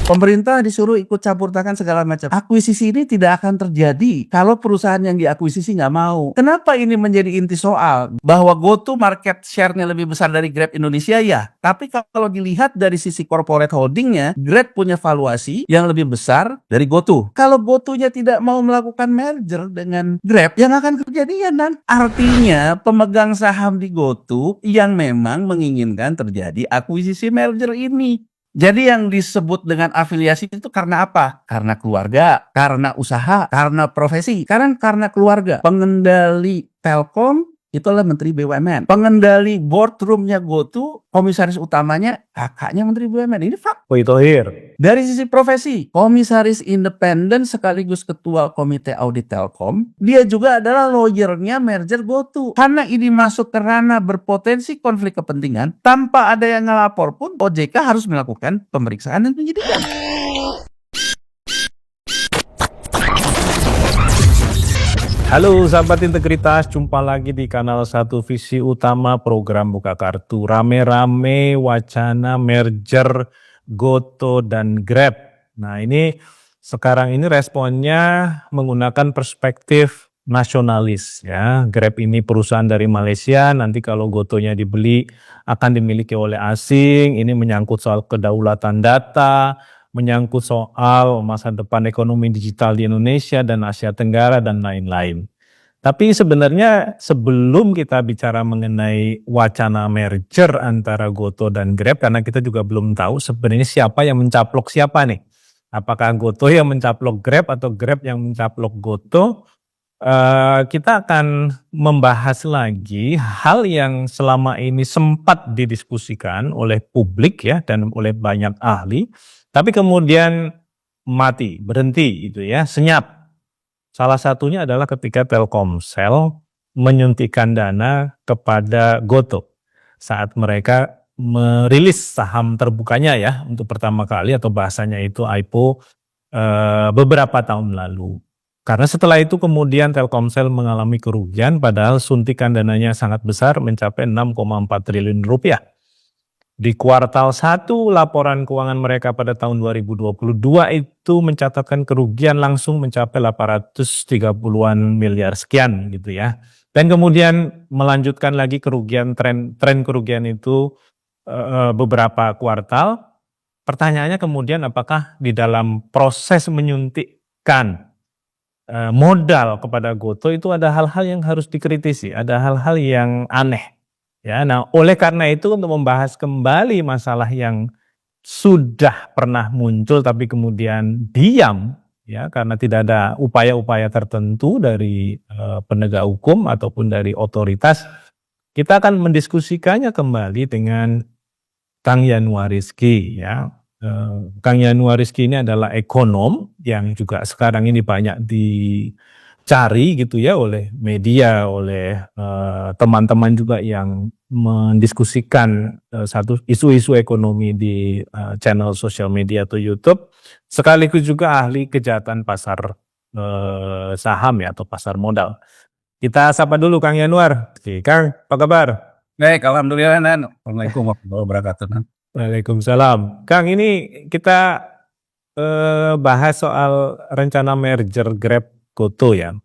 Pemerintah disuruh ikut campur tangan segala macam. Akuisisi ini tidak akan terjadi kalau perusahaan yang diakuisisi nggak mau. Kenapa ini menjadi inti soal? Bahwa GoTo market share-nya lebih besar dari Grab Indonesia ya. Tapi kalau dilihat dari sisi corporate holdingnya, Grab punya valuasi yang lebih besar dari GoTo. Kalau GoTo-nya tidak mau melakukan merger dengan Grab, yang akan kejadian artinya pemegang saham di GoTo yang memang menginginkan terjadi akuisisi merger ini. Jadi yang disebut dengan afiliasi itu karena apa? Karena keluarga, karena usaha, karena profesi. Sekarang karena keluarga. Pengendali Telkom itu adalah Menteri BUMN. Pengendali boardroomnya GoTo, komisaris utamanya kakaknya Menteri BUMN. Ini fakta. Dari sisi profesi, komisaris independen sekaligus ketua komite audit Telkom, dia juga adalah lawyernya merger GoTo. Karena ini masuk ke ranah berpotensi konflik kepentingan, tanpa ada yang ngelapor pun, OJK harus melakukan pemeriksaan dan penyidikan. Halo sahabat integritas, jumpa lagi di kanal Satu Visi Utama program Buka Kartu. Rame-rame wacana merger GoTo dan Grab. Nah ini sekarang ini responnya menggunakan perspektif nasionalis ya. Grab ini perusahaan dari Malaysia, nanti kalau GoTo-nya dibeli akan dimiliki oleh asing. Ini menyangkut soal kedaulatan data, menyangkut soal masa depan ekonomi digital di Indonesia dan Asia Tenggara dan lain-lain. Tapi sebenarnya sebelum kita bicara mengenai wacana merger antara GoTo dan Grab, karena kita juga belum tahu sebenarnya siapa yang mencaplok siapa nih. Apakah GoTo yang mencaplok Grab atau Grab yang mencaplok GoTo? Kita akan membahas lagi hal yang selama ini sempat didiskusikan oleh publik ya dan oleh banyak ahli. Tapi kemudian mati, berhenti gitu ya, senyap. Salah satunya adalah ketika Telkomsel menyuntikkan dana kepada GoTo saat mereka merilis saham terbukanya ya untuk pertama kali atau bahasanya itu IPO beberapa tahun lalu. Karena setelah itu kemudian Telkomsel mengalami kerugian padahal suntikan dananya sangat besar mencapai 6,4 triliun rupiah. Di kuartal 1 laporan keuangan mereka pada tahun 2022 itu mencatatkan kerugian langsung mencapai 830-an miliar sekian gitu ya. Dan kemudian melanjutkan lagi kerugian tren kerugian itu beberapa kuartal. Pertanyaannya kemudian apakah di dalam proses menyuntikkan modal kepada GoTo itu ada hal-hal yang harus dikritisi, ada hal-hal yang aneh. Ya, nah oleh karena itu untuk membahas kembali masalah yang sudah pernah muncul tapi kemudian diam ya karena tidak ada upaya-upaya tertentu dari penegak hukum ataupun dari otoritas, kita akan mendiskusikannya kembali dengan Kang Yanuarizky ya. Kang Yanuarizky ini adalah ekonom yang juga sekarang ini banyak dicari gitu ya oleh media, oleh teman-teman juga yang mendiskusikan satu isu-isu ekonomi di channel sosial media atau YouTube, sekaligus juga ahli kejahatan pasar saham ya atau pasar modal. Kita sapa dulu Kang Yanuar. Oke, Kang, apa kabar? Baik, alhamdulillah. Assalamualaikum warahmatullahi wabarakatuh. Waalaikumsalam. Kang, ini kita bahas soal rencana merger Grab GoTo ya.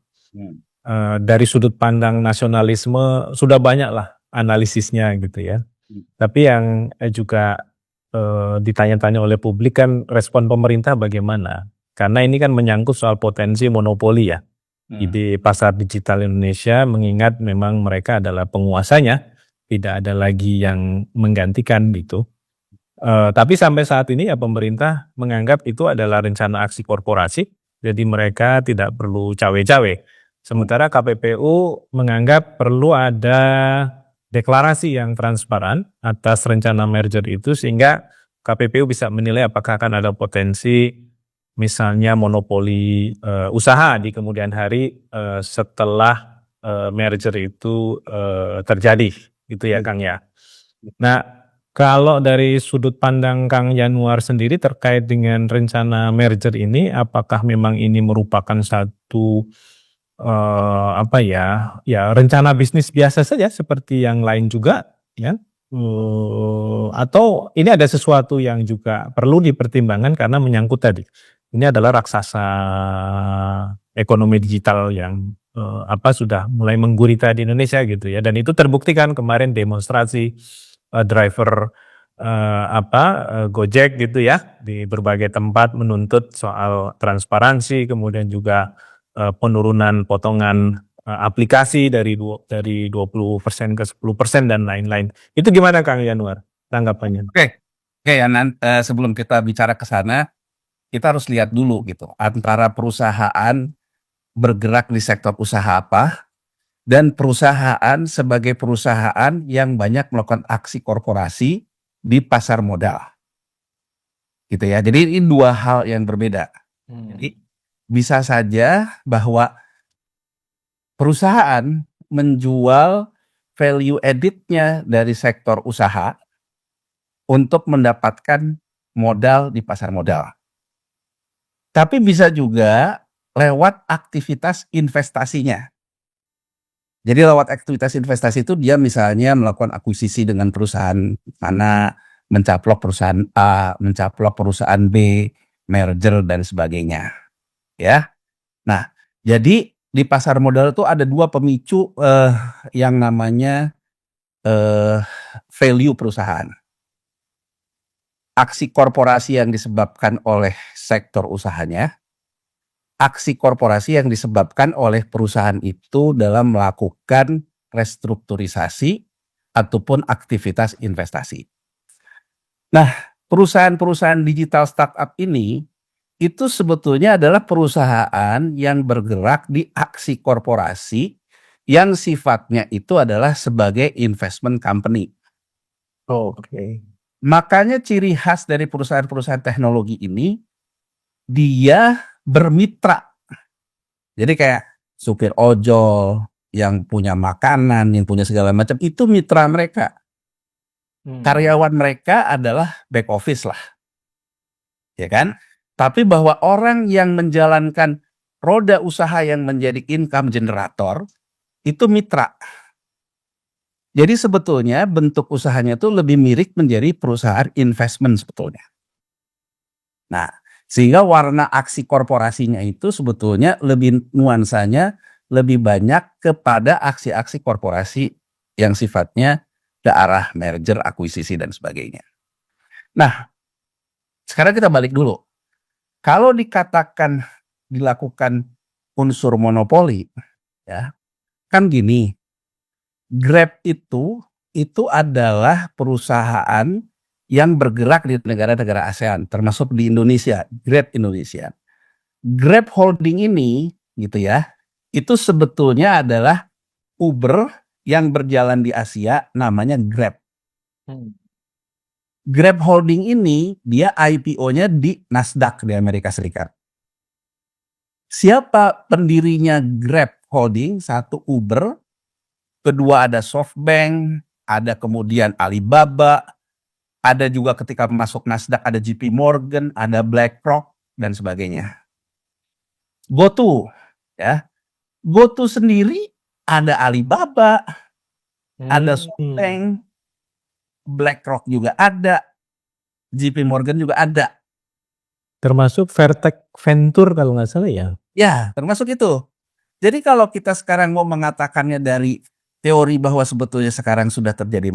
Dari sudut pandang nasionalisme sudah banyak lah analisisnya gitu ya. Tapi yang juga ditanya-tanya oleh publik kan respon pemerintah bagaimana? Karena ini kan menyangkut soal potensi monopoli ya di pasar digital Indonesia, mengingat memang mereka adalah penguasanya, tidak ada lagi yang menggantikan gitu. Tapi sampai saat ini ya pemerintah menganggap itu adalah rencana aksi korporasi, jadi mereka tidak perlu cawe-cawe. Sementara KPPU menganggap perlu ada deklarasi yang transparan atas rencana merger itu sehingga KPPU bisa menilai apakah akan ada potensi misalnya monopoli usaha di kemudian hari setelah merger itu terjadi gitu ya Kang ya. Nah, kalau dari sudut pandang Kang Yanuar sendiri terkait dengan rencana merger ini, apakah memang ini merupakan satu rencana bisnis biasa saja seperti yang lain juga, ya? Atau ini ada sesuatu yang juga perlu dipertimbangkan karena menyangkut tadi. Ini adalah raksasa ekonomi digital yang sudah mulai menggurita di Indonesia gitu ya. Dan itu terbuktikan kemarin demonstrasi driver Gojek gitu ya di berbagai tempat menuntut soal transparansi, kemudian juga penurunan potongan aplikasi dari 20% ke 10% dan lain-lain. Itu gimana Kang Yanuar tanggapannya? Oke, oke ya sebelum kita bicara ke sana, kita harus lihat dulu gitu antara perusahaan bergerak di sektor usaha apa dan perusahaan sebagai perusahaan yang banyak melakukan aksi korporasi di pasar modal. Gitu ya. Jadi ini dua hal yang berbeda. Jadi bisa saja bahwa perusahaan menjual value added-nya dari sektor usaha untuk mendapatkan modal di pasar modal. Tapi bisa juga lewat aktivitas investasinya. Jadi lewat aktivitas investasi itu dia misalnya melakukan akuisisi dengan perusahaan mana, mencaplok perusahaan A, mencaplok perusahaan B, merger dan sebagainya. Ya. Nah, jadi di pasar modal itu ada dua pemicu yang namanya value perusahaan. Aksi korporasi yang disebabkan oleh sektor usahanya, aksi korporasi yang disebabkan oleh perusahaan itu dalam melakukan restrukturisasi ataupun aktivitas investasi. Nah, perusahaan-perusahaan digital startup ini itu sebetulnya adalah perusahaan yang bergerak di aksi korporasi yang sifatnya itu adalah sebagai investment company. Oke. Makanya ciri khas dari perusahaan-perusahaan teknologi ini, dia bermitra. Jadi kayak supir ojol, yang punya makanan, yang punya segala macam, itu mitra mereka. Karyawan mereka adalah back office lah. Ya kan? Tapi bahwa orang yang menjalankan roda usaha yang menjadi income generator, itu mitra. Jadi sebetulnya bentuk usahanya itu lebih mirip menjadi perusahaan investment sebetulnya. Nah, sehingga warna aksi korporasinya itu sebetulnya lebih nuansanya lebih banyak kepada aksi-aksi korporasi yang sifatnya ke arah merger, akuisisi dan sebagainya. Nah, sekarang kita balik dulu. Kalau dikatakan dilakukan unsur monopoli, ya kan gini. Grab itu adalah perusahaan yang bergerak di negara-negara ASEAN, termasuk di Indonesia, Grab Indonesia. Grab Holding ini, gitu ya, itu sebetulnya adalah Uber yang berjalan di Asia, namanya Grab. Grab Holding ini, dia IPO-nya di Nasdaq di Amerika Serikat. Siapa pendirinya Grab Holding? Satu Uber, kedua ada SoftBank, ada kemudian Alibaba, ada juga ketika masuk Nasdaq ada JP Morgan, ada BlackRock dan sebagainya. GoTo, ya. GoTo sendiri ada Alibaba, ada SoftBank, BlackRock juga ada, JP Morgan juga ada. Termasuk Vertex Venture kalau nggak salah ya. Ya, termasuk itu. Jadi kalau kita sekarang mau mengatakannya dari teori bahwa sebetulnya sekarang sudah terjadi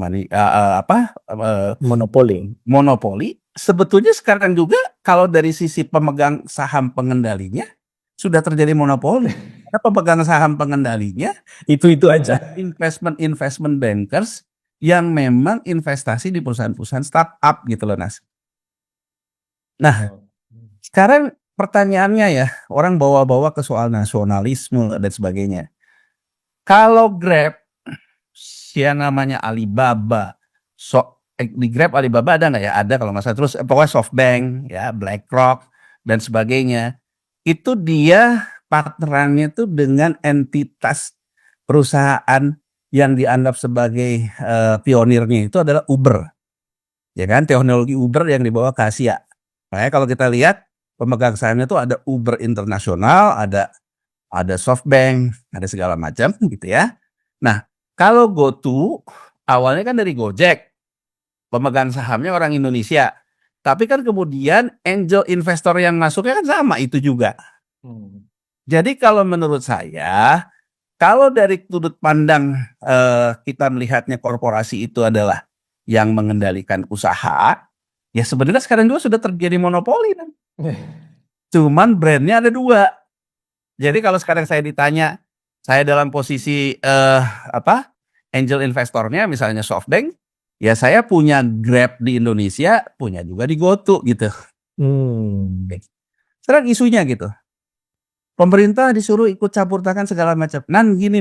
monopoli, sebetulnya sekarang juga kalau dari sisi pemegang saham pengendalinya sudah terjadi monopoli. Karena pemegang saham pengendalinya itu aja. investment bankers yang memang investasi di perusahaan-perusahaan startup gitu loh, Nas. Nah, sekarang pertanyaannya ya, orang bawa-bawa ke soal nasionalisme dan sebagainya. Kalau Grab, yang namanya Alibaba, di Grab Alibaba ada nggak ya? Ada kalau nggak salah. Terus pokoknya SoftBank, ya, BlackRock dan sebagainya. Itu dia partnerannya tuh dengan entitas perusahaan yang dianggap sebagai pionirnya itu adalah Uber. Ya kan, teknologi Uber yang dibawa ke Asia. Makanya kalau kita lihat pemegang sahamnya itu ada Uber Internasional, ada SoftBank, ada segala macam gitu ya. Nah, kalau GoTo awalnya kan dari Gojek, pemegang sahamnya orang Indonesia. Tapi kan kemudian angel investor yang masuknya kan sama itu juga. Jadi kalau menurut saya, kalau dari sudut pandang kita melihatnya korporasi itu adalah yang mengendalikan usaha, ya sebenarnya sekarang juga sudah terjadi monopoli kan. Cuman brandnya ada dua. Jadi kalau sekarang saya ditanya, saya dalam posisi angel investornya misalnya SoftBank, ya saya punya Grab di Indonesia, punya juga di GoTo gitu. Sekarang isunya gitu. Pemerintah disuruh ikut campur tangan segala macam. Gini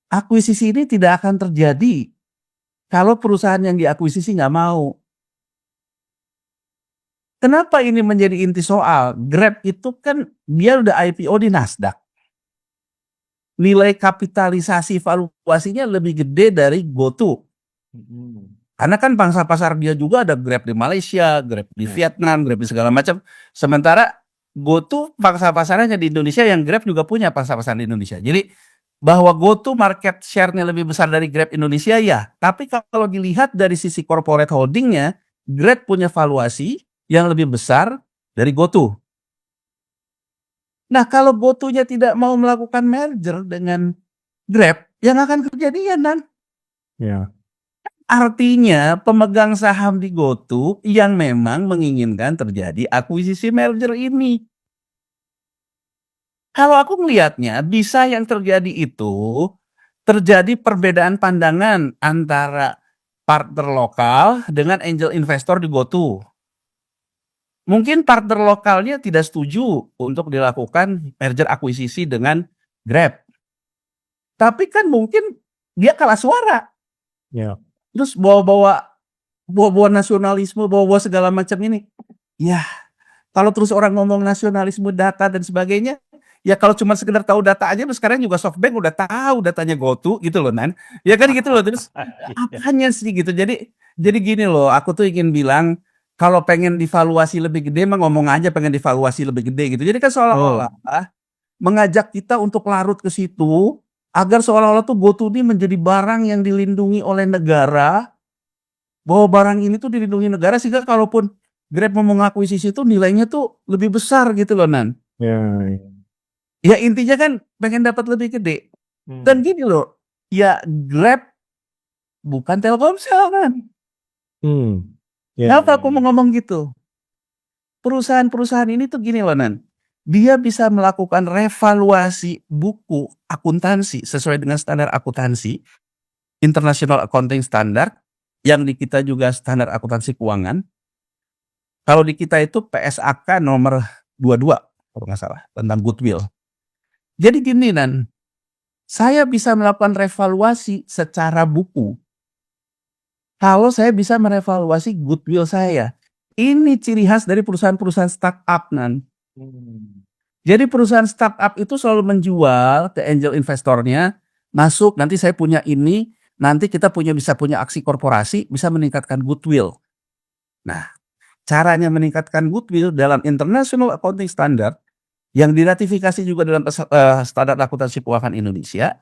akuisisi ini tidak akan terjadi kalau perusahaan yang diakuisisi nggak mau. Kenapa ini menjadi inti soal? Grab itu kan dia udah IPO di Nasdaq. Nilai kapitalisasi valuasinya lebih gede dari GoTo. Karena kan pangsa pasar dia juga ada Grab di Malaysia, Grab di Vietnam, Grab di segala macam. Sementara GoTo pangsa pasarnya di Indonesia, yang Grab juga punya pangsa pasar di Indonesia. Jadi bahwa GoTo market share-nya lebih besar dari Grab Indonesia ya. Tapi kalau dilihat dari sisi corporate holdingnya, Grab punya valuasi yang lebih besar dari GoTo. Nah, kalau GoTo-nya tidak mau melakukan merger dengan Grab, yang akan kejadian Ya. artinya pemegang saham di GoTo yang memang menginginkan terjadi akuisisi merger ini. Kalau aku melihatnya bisa yang terjadi itu terjadi perbedaan pandangan antara partner lokal dengan angel investor di GoTo. Mungkin partner lokalnya tidak setuju untuk dilakukan merger akuisisi dengan Grab. Tapi kan mungkin dia kalah suara. Ya. Terus bawa-bawa nasionalisme, bawa-bawa segala macam ini. Ya, kalau terus orang ngomong nasionalisme data dan sebagainya, ya kalau cuma sekedar tahu data aja, sekarang juga SoftBank udah tahu datanya GoTo gitu loh ya kan gitu loh. Terus apanya sih gitu. Jadi gini loh, aku tuh ingin bilang kalau pengen divaluasi lebih gede, emang ngomong aja pengen divaluasi lebih gede gitu. Jadi kan seolah-olah mengajak kita untuk larut ke situ agar seolah-olah tuh GoTo ini menjadi barang yang dilindungi oleh negara, bahwa barang ini tuh dilindungi negara sehingga kalaupun Grab mau mengakuisisi itu nilainya tuh lebih besar gitu loh Ya. Ya intinya kan pengen dapat lebih gede. Dan gini loh, ya Grab bukan Telkomsel kan. Kenapa aku mau ngomong gitu? Perusahaan-perusahaan ini tuh gini loh dia bisa melakukan revaluasi buku akuntansi sesuai dengan standar akuntansi International Accounting Standard, yang di kita juga standar akuntansi keuangan. Kalau di kita itu PSAK nomor 22 kalau nggak salah tentang goodwill. Jadi gini saya bisa melakukan revaluasi secara buku kalau saya bisa merevaluasi goodwill saya. Ini ciri khas dari perusahaan-perusahaan startup Jadi perusahaan startup itu selalu menjual ke angel investornya, masuk nanti saya punya ini, nanti kita bisa punya aksi korporasi, bisa meningkatkan goodwill. Nah, caranya meningkatkan goodwill dalam International Accounting Standard yang diratifikasi juga dalam standar akuntansi keuangan Indonesia,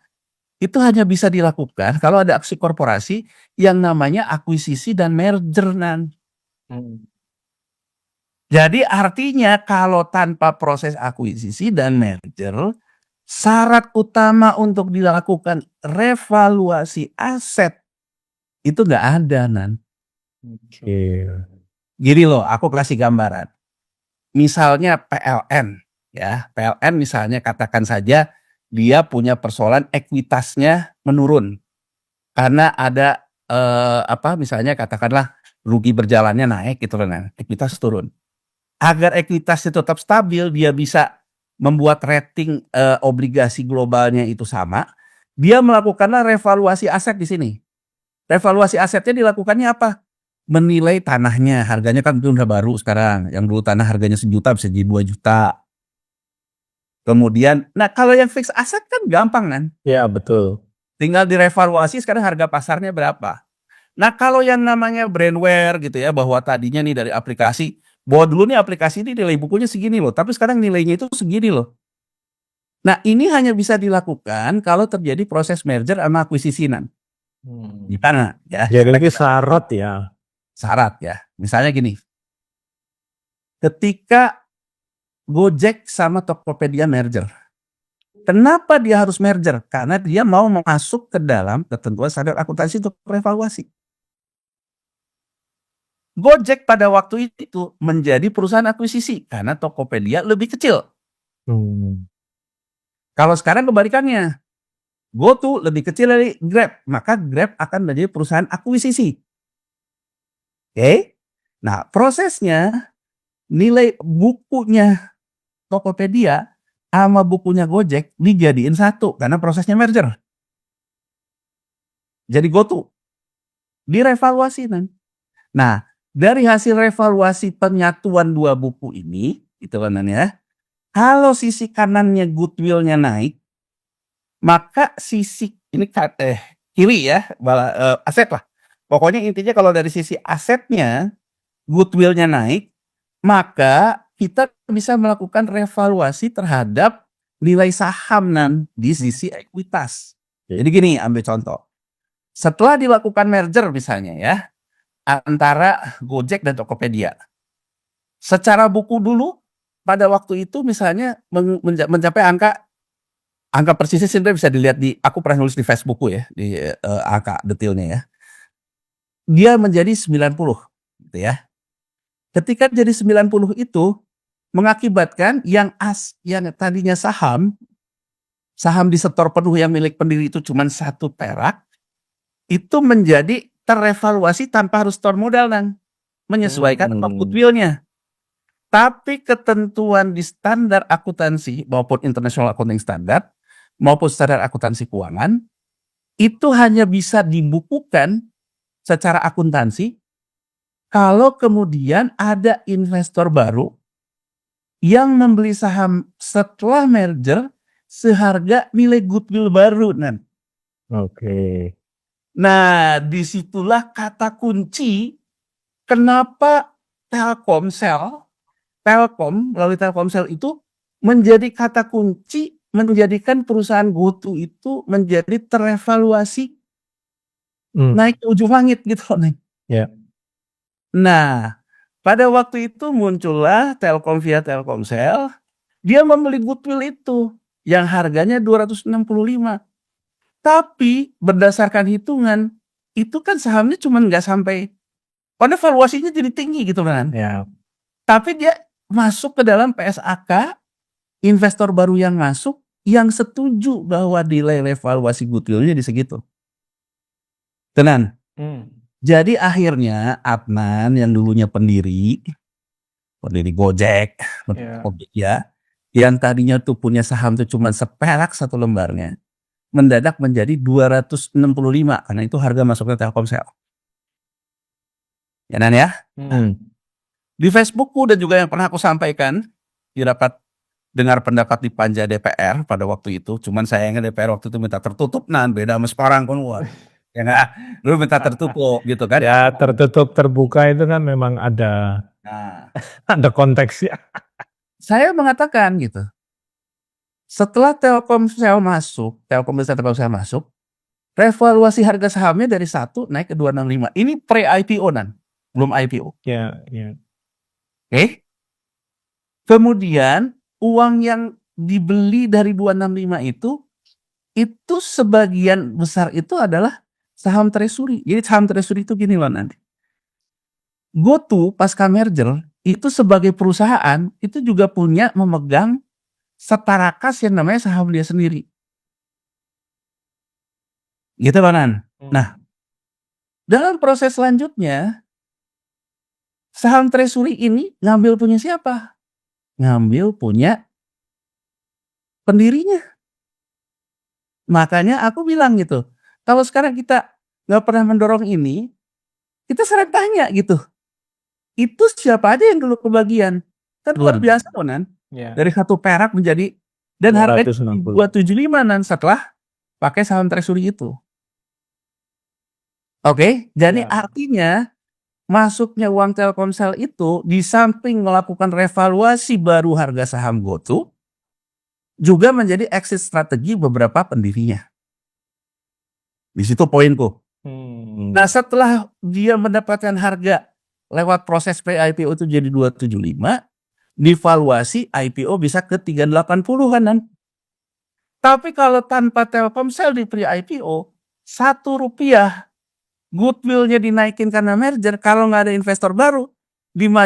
itu hanya bisa dilakukan kalau ada aksi korporasi yang namanya akuisisi dan merger Jadi artinya kalau tanpa proses akuisisi dan merger, syarat utama untuk dilakukan revaluasi aset itu nggak ada Gini loh, aku kasih gambaran. Misalnya PLN, ya PLN misalnya katakan saja dia punya persoalan ekuitasnya menurun karena ada misalnya katakanlah rugi berjalannya naik gitu kan, ekuitas turun. Agar ekuitasnya tetap stabil, dia bisa membuat rating obligasi globalnya itu sama. Dia melakukanlah revaluasi aset di sini. Revaluasi asetnya dilakukannya apa? Menilai tanahnya, harganya kan itu udah baru sekarang. Yang dulu tanah harganya 1 juta bisa jadi 2 juta. Kemudian, kalau yang fixed aset kan gampang Ya betul. Tinggal direvaluasi sekarang harga pasarnya berapa. Nah kalau yang namanya brandware gitu ya, bahwa tadinya nih dari aplikasi, bahwa dulu nih aplikasi ini nilai bukunya segini loh, tapi sekarang nilainya itu segini loh. Nah ini hanya bisa dilakukan kalau terjadi proses merger sama akuisisi Gimana ya? Jadi lagi syarat ya. Syarat ya. Misalnya gini, ketika Gojek sama Tokopedia merger. Kenapa dia harus merger? Karena dia mau masuk ke dalam ketentuan standar akuntansi untuk revaluasi. Gojek pada waktu itu menjadi perusahaan akuisisi karena Tokopedia lebih kecil. Kalau sekarang kebalikannya, GoTo lebih kecil dari Grab, maka Grab akan menjadi perusahaan akuisisi. Oke? Nah, prosesnya nilai bukunya Tokopedia sama bukunya Gojek dijadiin satu karena prosesnya merger. Jadi GoTo direvaluasi kan. Nah, dari hasil revaluasi penyatuan dua buku ini, itu kan ya. Kalau sisi kanannya goodwill-nya naik, maka sisi ini kiri ya, aset lah. Pokoknya intinya kalau dari sisi asetnya goodwill-nya naik, maka kita bisa melakukan revaluasi terhadap nilai saham di sisi ekuitas. Jadi gini, ambil contoh. Setelah dilakukan merger misalnya ya, antara Gojek dan Tokopedia. Secara buku dulu, pada waktu itu misalnya mencapai angka persisnya sebenarnya bisa dilihat aku pernah nulis di Facebookku ya, di angka detailnya ya. Dia menjadi 90 gitu ya. Ketika jadi 90 itu mengakibatkan yang tadinya saham disetor penuh yang milik pendiri itu cuma 1 perak, itu menjadi terevaluasi tanpa harus store modal menyesuaikan goodwill-nya. Tapi ketentuan di standar akuntansi maupun International Accounting Standard maupun standar akuntansi keuangan itu hanya bisa dibukukan secara akuntansi kalau kemudian ada investor baru yang membeli saham setelah merger seharga nilai goodwill baru Oke. Nah, disitulah kata kunci kenapa Telkomsel melalui Telkomsel itu menjadi kata kunci menjadikan perusahaan GoTo itu menjadi terevaluasi naik ke ujung langit gitu nih. Ya. Nah, pada waktu itu muncullah Telkom via Telkomsel, dia membeli goodwill itu yang harganya 265. Tapi berdasarkan hitungan itu kan sahamnya cuma nggak sampai, karena valuasinya jadi tinggi gitu kan. Ya. Tapi dia masuk ke dalam PSAK, investor baru yang masuk yang setuju bahwa nilai revaluasi goodwill-nya di segitu. Tenan. Jadi akhirnya Adnan yang dulunya pendiri Gojek, ya, yang tadinya tuh punya saham tuh cuma seperak 1 lembarnya, mendadak menjadi 265 karena itu harga masuknya Telkomsel. Ya Nan ya? Di Facebookku dan juga yang pernah aku sampaikan di rapat dengar pendapat di Panja DPR pada waktu itu, cuman sayangnya DPR waktu itu minta tertutup beda sama sekarang kan ya nggak, lu minta tertutup gitu kan. Ya tertutup terbuka itu kan memang ada ada konteksnya. Saya mengatakan gitu, setelah Telkomsel masuk, revaluasi harga sahamnya dari 1 naik ke 265. Ini pre-IPO belum IPO. Ya. Oke. Kemudian uang yang dibeli dari 265 itu sebagian besar itu adalah saham treasury. Jadi saham treasury itu gini loh nanti. GoTo pasca merger itu sebagai perusahaan itu juga memegang setara kas yang namanya saham dia sendiri. Gitu loh Nah, dalam proses selanjutnya saham treasury ini ngambil punya siapa? Ngambil punya pendirinya. Makanya aku bilang gitu, kalau sekarang kita nggak pernah mendorong ini, kita sering tanya gitu, itu siapa aja yang dulu kebagian? Kan luar biasa dari 1 perak menjadi, dan harganya 275 setelah pakai saham treasury itu. Oke, jadi artinya masuknya uang Telkomsel itu di samping melakukan revaluasi baru harga saham GoTo, juga menjadi exit strategi beberapa pendirinya. Di situ poinku. Nah, setelah dia mendapatkan harga lewat proses pre-IPO itu jadi 275, divaluasi IPO bisa ke 380-an. Tapi kalau tanpa Telkomsel di pre-IPO, Rp1 goodwill-nya dinaikin karena merger, kalau nggak ada investor baru,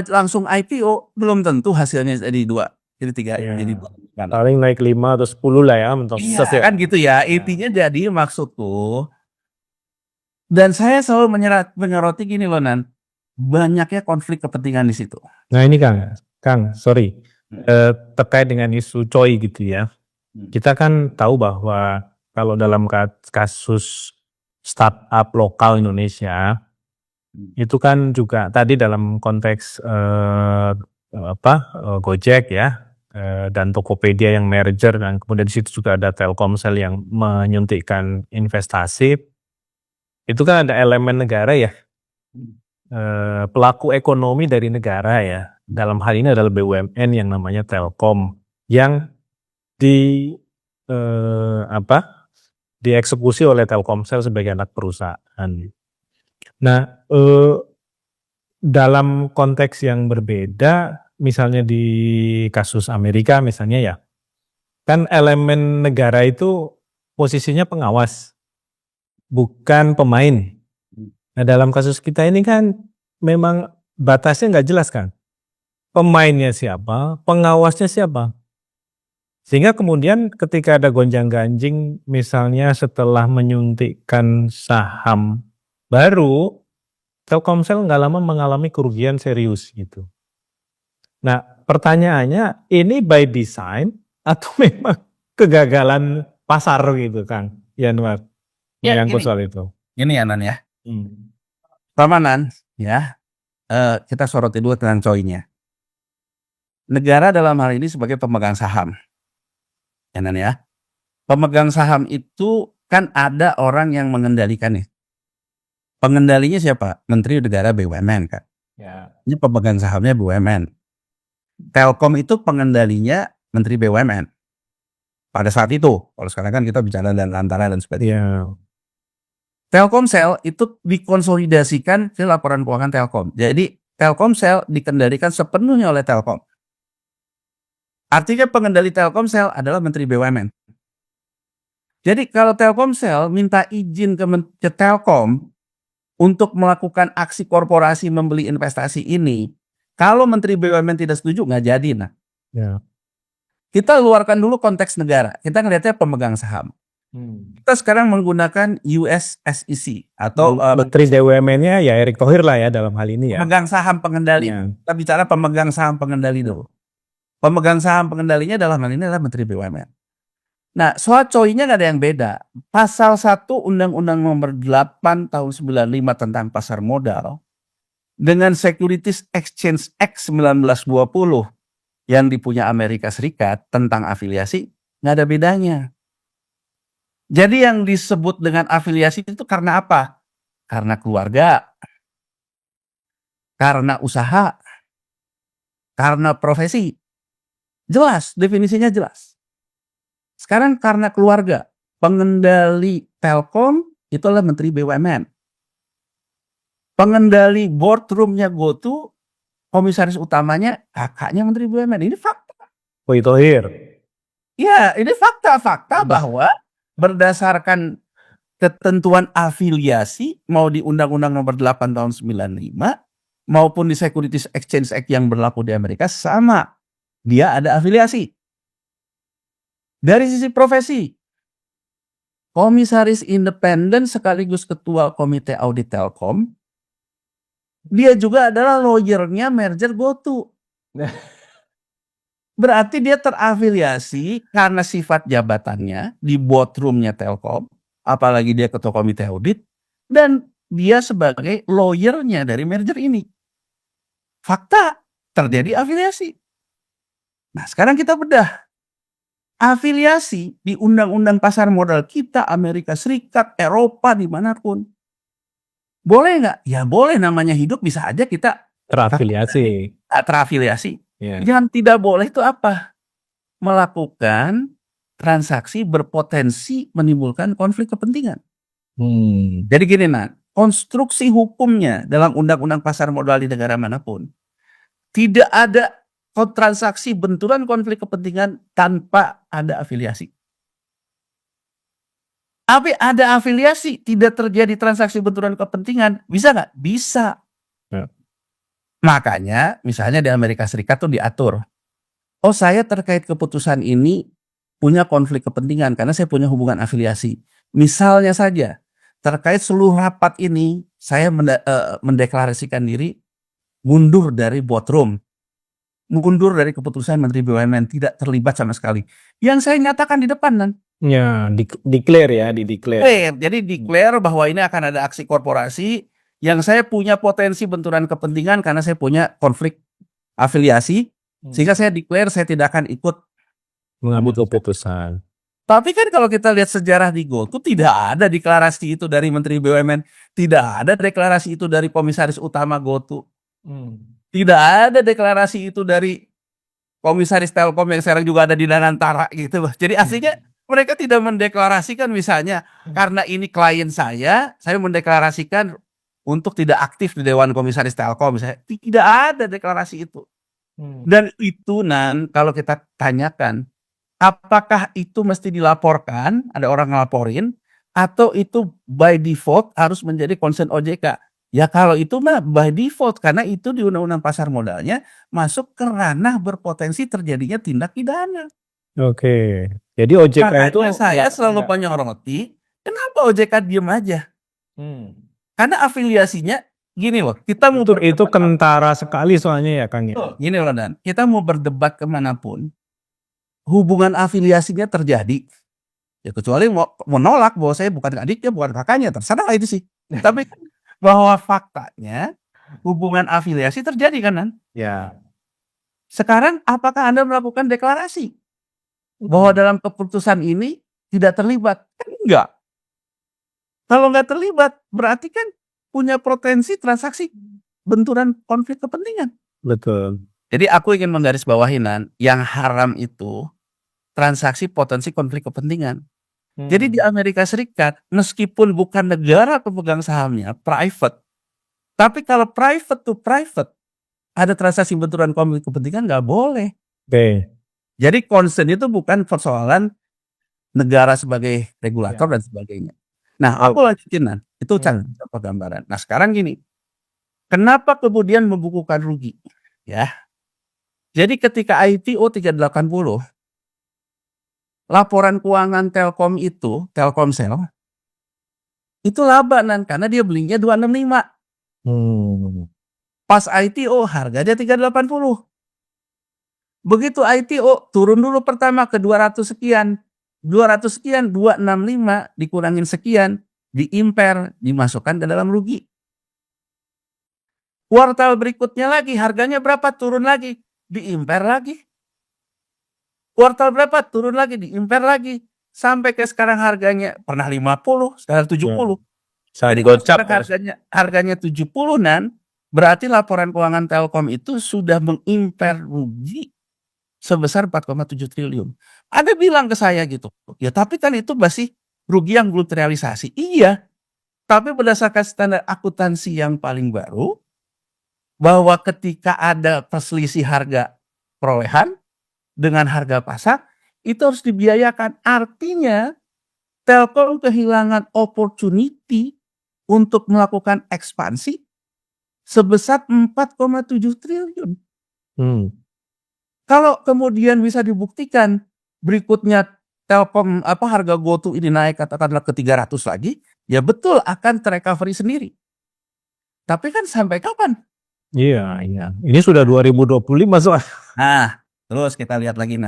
langsung IPO, belum tentu hasilnya jadi 2, jadi 3, Ya. jadi 2. Paling naik 5 atau 10 lah ya mentok Iya, ses ya. kan gitu ya. Intinya jadi maksudku, dan saya selalu menyoroti gini loh, Nan, banyaknya konflik kepentingan di situ. Nah ini Kang, sorry, terkait dengan isu COI gitu ya. Kita kan tahu bahwa kalau dalam kasus startup lokal Indonesia, itu kan juga tadi dalam konteks Gojek ya, dan Tokopedia yang merger, dan kemudian di situ juga ada Telkomsel yang menyuntikkan investasi. Itu kan ada elemen negara ya, pelaku ekonomi dari negara ya. Dalam hal ini adalah BUMN yang namanya Telkom yang dieksekusi oleh Telkomsel sebagai anak perusahaan. Nah, dalam konteks yang berbeda, misalnya di kasus Amerika misalnya ya, kan elemen negara itu posisinya pengawas, bukan pemain. Nah, dalam kasus kita ini kan memang batasnya nggak jelas kan. Pemainnya siapa, pengawasnya siapa. Sehingga kemudian ketika ada gonjang-ganjing misalnya setelah menyuntikkan saham baru, Telkomsel nggak lama mengalami kerugian serius gitu. Nah pertanyaannya, ini by design atau memang kegagalan pasar gitu Kang Yanwar? Ya, Menyangkut gini. soal itu. Ini ya, Nan ya. Pertama, ya, kita soroti dulu tentang COI-nya. Negara dalam hal ini sebagai pemegang saham. Ya, Nan ya. Pemegang saham itu kan ada orang yang mengendalikannya. Pengendalinya siapa? Menteri Negara BUMN kan. Ya. Ini pemegang sahamnya BUMN. Telkom itu pengendalinya Menteri BUMN. Pada saat itu, kalau sekarang kan kita bicara dan antara dan sebagainya. Ya. Telkomsel itu dikonsolidasikan ke laporan keuangan Telkom. Jadi Telkomsel dikendalikan sepenuhnya oleh Telkom. Artinya pengendali Telkomsel adalah Menteri BUMN. Jadi kalau Telkomsel minta izin ke Telkom untuk melakukan aksi korporasi membeli investasi ini, kalau Menteri BUMN tidak setuju nggak jadi. Nah, Ya. kita keluarkan dulu konteks negara. Kita ngelihatnya pemegang saham. Kita sekarang menggunakan US SEC atau Menteri BUMN-nya ya Erick Thohir lah ya dalam hal ini ya. pemegang saham pengendali. Ya. Kita bicara pemegang saham pengendali dulu. Pemegang saham pengendalinya dalam hal ini adalah Menteri BUMN. Nah, soal COI-nya nggak ada yang beda. Pasal 1 Undang-Undang Nomor 8 Tahun 95 tentang pasar modal dengan Securities Exchange Act 1920 yang dipunya Amerika Serikat tentang afiliasi nggak ada bedanya. Jadi yang disebut dengan afiliasi itu karena apa? Karena keluarga, karena usaha, karena profesi. Jelas, definisinya jelas. Sekarang karena keluarga, pengendali Telkom itu adalah Menteri BUMN. Pengendali boardroomnya GoTo, komisaris utamanya kakaknya Menteri BUMN. Ini fakta. Erick Thohir. Ya, ini fakta-fakta bahwa berdasarkan ketentuan afiliasi mau di Undang-Undang Nomor 8 Tahun 95 maupun di Securities Exchange Act yang berlaku di Amerika sama. Dia ada afiliasi. Dari sisi profesi, komisaris independen sekaligus ketua komite audit Telkom, dia juga adalah lawyernya merger GoTo. Berarti dia terafiliasi karena sifat jabatannya di boardroomnya Telkom, apalagi dia ketua komite audit, dan dia sebagai lawyernya dari merger ini. Fakta, terjadi afiliasi. Nah, sekarang kita bedah. Afiliasi di undang-undang pasar modal kita, Amerika Serikat, Eropa, dimanapun. Boleh nggak? Ya boleh, namanya hidup bisa aja kita Terafiliasi. terafiliasi. Ya. Yang tidak boleh itu apa? Melakukan transaksi berpotensi menimbulkan konflik kepentingan. Jadi gini, konstruksi hukumnya dalam undang-undang pasar modal di negara manapun, tidak ada transaksi benturan konflik kepentingan tanpa ada afiliasi. Tapi ada afiliasi, tidak terjadi transaksi benturan kepentingan, bisa nggak? Bisa. Ya. Makanya misalnya di Amerika Serikat tuh diatur, oh saya terkait keputusan ini punya konflik kepentingan karena saya punya hubungan afiliasi. Misalnya saja, terkait seluruh rapat ini, saya mendeklarasikan diri mundur dari boardroom, mundur dari keputusan Menteri BUMN, tidak terlibat sama sekali. Yang saya nyatakan di depan, Ya, declare ya, di-declare. Jadi declare bahwa ini akan ada aksi korporasi yang saya punya potensi benturan kepentingan karena saya punya konflik afiliasi, sehingga saya declare saya tidak akan ikut Mengambil keputusan. Tapi kan kalau kita lihat sejarah di GoTo, tidak ada deklarasi itu dari Menteri BUMN, tidak ada deklarasi itu dari Komisaris Utama GoTo, tidak ada deklarasi itu dari Komisaris Telkom yang sekarang juga ada di Danantara gitu. Jadi aslinya mereka tidak mendeklarasikan misalnya karena ini klien saya mendeklarasikan untuk tidak aktif di Dewan Komisaris Telkom misalnya. Tidak ada deklarasi itu. Dan itu kalau kita tanyakan, apakah itu mesti dilaporkan, ada orang ngelaporin, atau itu by default harus menjadi concern OJK? Ya kalau itu mah by default, karena itu di Undang-Undang Pasar Modalnya masuk ke ranah berpotensi terjadinya tindak pidana. Oke. Jadi OJK itu Makanya saya selalu menyoroti, kenapa OJK diem aja? Karena afiliasinya gini loh, kita mau itu kentara sekali soalnya ya Kang ya. Gini loh Dan, kita mau berdebat kemanapun, hubungan afiliasinya terjadi, ya kecuali mau menolak bahwa saya bukan adiknya, bukan kakaknya, terserah itu sih. Tapi bahwa faktanya hubungan afiliasi terjadi kan? Ya. Sekarang apakah Anda melakukan deklarasi bahwa dalam keputusan ini tidak terlibat? Kan enggak. Kalau nggak terlibat, berarti kan punya potensi transaksi benturan konflik kepentingan. Betul. Jadi aku ingin menggarisbawahi yang haram itu transaksi potensi konflik kepentingan. Jadi di Amerika Serikat, meskipun bukan negara pemegang sahamnya, private, tapi kalau private to private, ada transaksi benturan konflik kepentingan nggak boleh. Oke. Jadi concern itu bukan persoalan negara sebagai regulator dan sebagainya. Nah, aku lanjutin itu contoh gambaran. Nah sekarang gini, kenapa kemudian membukukan rugi? Ya, jadi ketika IPO 380, laporan keuangan Telkom itu, Telkomsel, itu laba karena dia belinya 265. Pas IPO harganya 380. Begitu IPO turun dulu pertama ke 200 sekian. 200 sekian, 265 dikurangin sekian, diimper, dimasukkan ke dalam rugi. Kuartal berikutnya lagi harganya berapa? Turun lagi, diimper lagi. Kuartal berapa? Turun lagi, diimper lagi. Sampai ke sekarang harganya pernah 50, sekarang 70. Saya digocap. Harganya 70 berarti laporan keuangan Telkom itu sudah mengimper rugi sebesar 4,7 triliun. Anda bilang ke saya gitu, ya tapi kan itu masih rugi yang belum terrealisasi. Iya, tapi berdasarkan standar akuntansi yang paling baru, bahwa ketika ada perselisih harga perolehan dengan harga pasar, itu harus dibiayakan. Artinya Telkom kehilangan opportunity untuk melakukan ekspansi sebesar 4,7 triliun. Kalau kemudian bisa dibuktikan berikutnya Telkom harga GoTo ini naik katakanlah ke 300 lagi, ya betul akan terrecovery sendiri. Tapi kan sampai kapan? Iya. Ini sudah 2025 soal. Nah, terus kita lihat lagi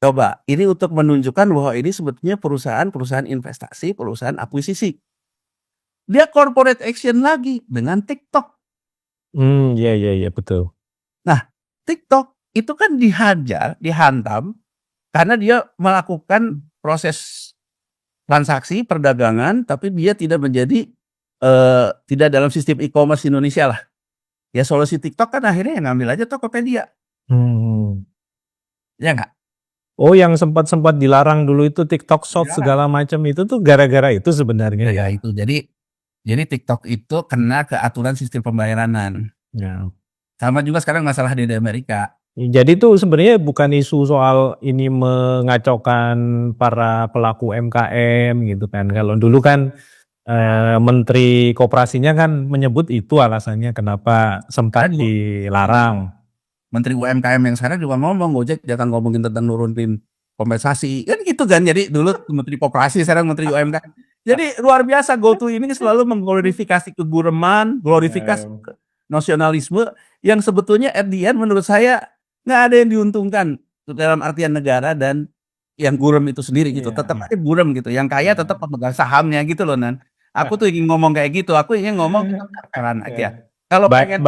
Coba, ini untuk menunjukkan bahwa ini sebetulnya perusahaan investasi, perusahaan akuisisi. Dia corporate action lagi dengan TikTok. Iya betul. Nah, TikTok itu kan dihantam karena dia melakukan proses transaksi perdagangan, tapi dia tidak menjadi tidak dalam sistem e-commerce Indonesia lah. Ya solusi TikTok kan akhirnya yang ngambil aja Tokopedia. Ya nggak? Oh, yang sempat dilarang dulu itu TikTok Shop Dilarang. segala macam itu tuh gara-gara itu sebenarnya ya? Ya itu. Jadi TikTok itu kena ke aturan sistem pembayaran. Ya. Sama juga sekarang masalah di Amerika. Jadi tuh sebenarnya bukan isu soal ini mengacaukan para pelaku UMKM gitu kan. Kalau dulu kan Menteri Koperasinya kan menyebut itu alasannya kenapa sempat Kan dilarang. Menteri UMKM yang sekarang juga ngomong, Gojek jangan ngomongin tentang nurunin kompensasi. Kan gitu kan. Jadi dulu Menteri Koperasi, sekarang Menteri UMKM. Jadi luar biasa GoTo ini selalu mengglorifikasi kegureman, glorifikasi nasionalisme yang sebetulnya at the end menurut saya nggak ada yang diuntungkan dalam artian negara dan yang gurem itu sendiri gitu. Iya. Tetap aja gurem gitu. Yang kaya tetap pemegang sahamnya gitu loh, Nan. Aku tuh ingin ngomong kayak gitu. Aku ingin ngomong fair-fairan aja. Kalau pengen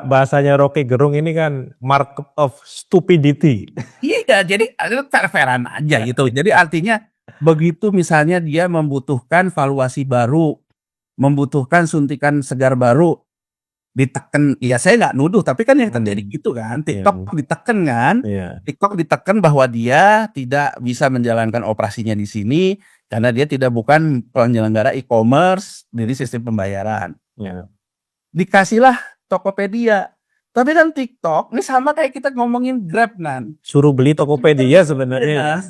Bahasanya Rocky Gerung ini kan market of stupidity. iya, jadi fair-fairan aja gitu. Jadi artinya begitu misalnya dia membutuhkan valuasi baru, membutuhkan suntikan segar baru, ditekan, ya saya nggak nuduh, tapi kan yang terjadi gitu kan. TikTok ditekan kan, Iya. TikTok ditekan bahwa dia tidak bisa menjalankan operasinya di sini karena dia bukan penyelenggara e-commerce dari sistem pembayaran. Ya. Dikasihlah Tokopedia. Tapi kan TikTok ini sama kayak kita ngomongin Grab, Nan. Suruh beli Tokopedia sebenarnya.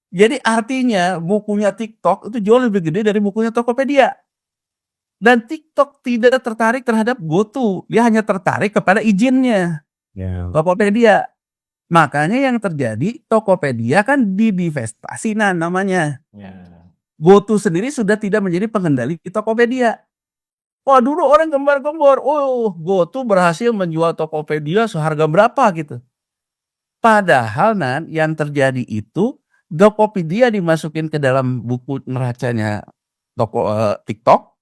Jadi artinya bukunya TikTok itu jauh lebih gede dari bukunya Tokopedia. Dan TikTok tidak tertarik terhadap GoTo, dia hanya tertarik kepada izinnya. Ya. Tokopedia. Makanya yang terjadi Tokopedia kan didivestasi namanya. Ya. GoTo sendiri sudah tidak menjadi pengendali di Tokopedia. Wah, dulu orang gembar-gembor, oh GoTo berhasil menjual Tokopedia seharga berapa gitu. Padahal yang terjadi itu Tokopedia dimasukin ke dalam buku neracanya TikTok.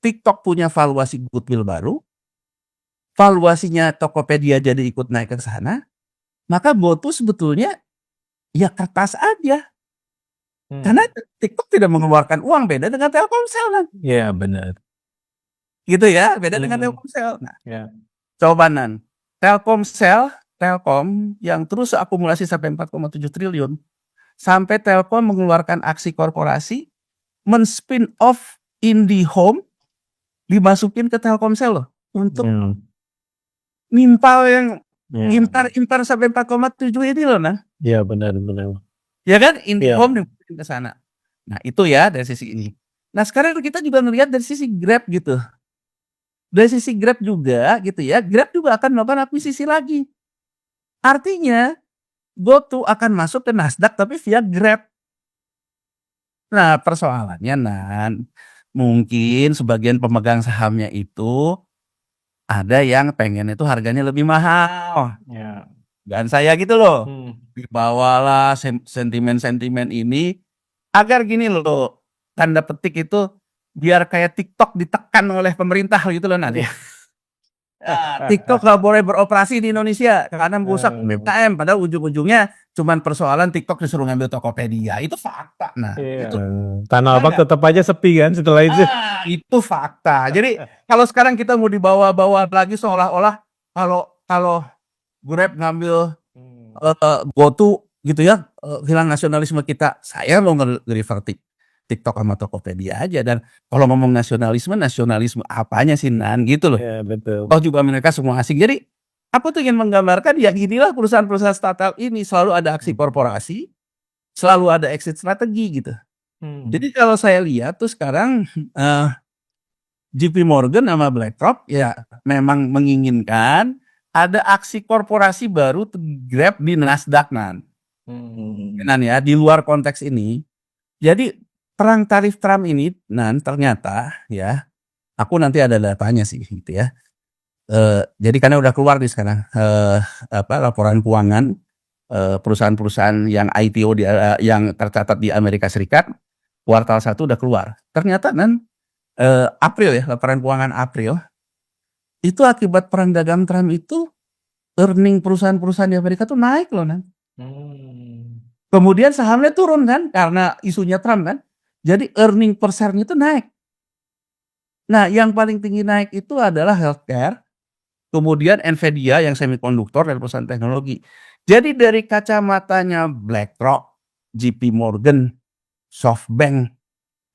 TikTok punya valuasi goodwill baru, valuasinya Tokopedia jadi ikut naik ke sana, maka GoTo sebetulnya ya kertas aja. Karena TikTok tidak mengeluarkan uang, beda dengan Telkomsel kan. Iya benar. Gitu ya, beda dengan Telkomsel. Nah, Ya. coba Telkom yang terus akumulasi sampai 4,7 triliun, sampai Telkom mengeluarkan aksi korporasi, men-spin off IndiHome, dimasukin ke Telkomsel loh untuk nimpal yang impar sampai 4,7 ini loh, nah. Iya benar. Ya kan, IndiHome dimasukin ke sana. Nah, itu ya dari sisi ini. Nah, sekarang kita juga melihat dari sisi Grab gitu. Dari sisi Grab juga gitu ya, Grab juga akan melakukan akuisisi lagi. Artinya GoTo akan masuk ke Nasdaq tapi via Grab. Nah, persoalannya mungkin sebagian pemegang sahamnya itu ada yang pengen itu harganya lebih mahal. Ya. Dan saya gitu loh. Dibawalah sentimen-sentimen ini agar gini loh, tanda petik itu biar kayak TikTok ditekan oleh pemerintah gitu loh nanti. TikTok gak boleh beroperasi di Indonesia karena merusak UMKM, padahal ujung-ujungnya cuman persoalan TikTok disuruh ngambil Tokopedia. Itu fakta. Nah, itu Tanah Abang tetap aja sepi kan setelah itu. Itu fakta. Jadi kalau sekarang kita mau dibawa-bawa lagi seolah-olah kalau Grab ngambil GoTo gitu ya, hilang nasionalisme kita. Saya mau nge-refer TikTok sama Tokopedia aja. Dan kalau ngomong nasionalisme apanya sih gitu loh. Ya, betul. Toh juga mereka semua asing. Jadi aku tuh ingin menggambarkan ya inilah perusahaan-perusahaan startup ini selalu ada aksi korporasi, selalu ada exit strategi gitu. Jadi kalau saya lihat tuh sekarang JP Morgan sama BlackRock ya memang menginginkan ada aksi korporasi baru Grab di Nasdaq ya di luar konteks ini. Jadi perang tarif Trump ini ternyata ya, aku nanti ada datanya sih gitu ya. Jadi karena udah keluar nih sekarang laporan keuangan perusahaan-perusahaan yang IPO yang tercatat di Amerika Serikat kuartal 1 udah keluar. Ternyata April ya, laporan keuangan April itu akibat perang dagang Trump itu earning perusahaan-perusahaan di Amerika tuh naik loh Kemudian sahamnya turun kan karena isunya Trump kan. Jadi earning per share-nya itu naik. Nah, yang paling tinggi naik itu adalah healthcare, kemudian Nvidia yang semikonduktor dan perusahaan teknologi. Jadi dari kacamatanya BlackRock, JP Morgan, SoftBank,